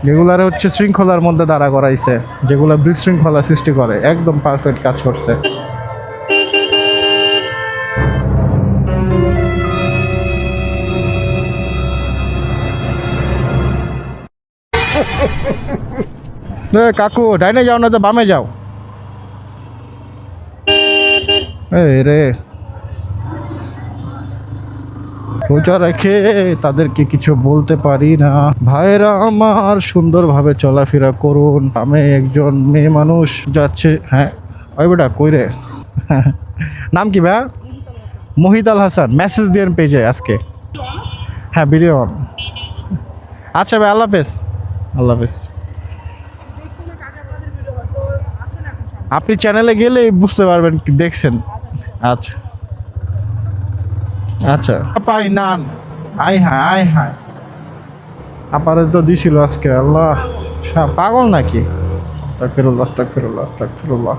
যেগুলারে হচ্ছে শৃঙ্খলার মধ্যে দাঁড়া করাইছে, যেগুলো বিশৃঙ্খলা সৃষ্টি করে, একদম পারফেক্ট কাজ করছে। কাকু ডাইনে যাও না তো বামে যাও। এই রে সোজা রেখে তাদেরকে কিছু বলতে পারি না। ভাইরা আমার সুন্দরভাবে চলাফেরা করুন। আমি একজন মেয়ে মানুষ যাচ্ছে। হ্যাঁ ওই বেটা কই রে? নাম কি ভাই? মোহিত আল হাসান। মেসেজ দিয়েন পেজে আজকে। হ্যাঁ ভিডিও অন। আচ্ছা ভাই আল্লাহ হাফেজ। আল্লাহ হাফেজ। আপনি চ্যানেলে গেলে বুঝতে পারবেন কি দেখছেন। আচ্ছা আচ্ছা পাই নান। আই হায় আই হায়, আপারে তো দিছিল আজকে। আল্লাহ পাগল নাকি? আস্তাগফিরুল্লাহ আস্তাগফিরুল্লাহ আস্তাগফিরুল্লাহ।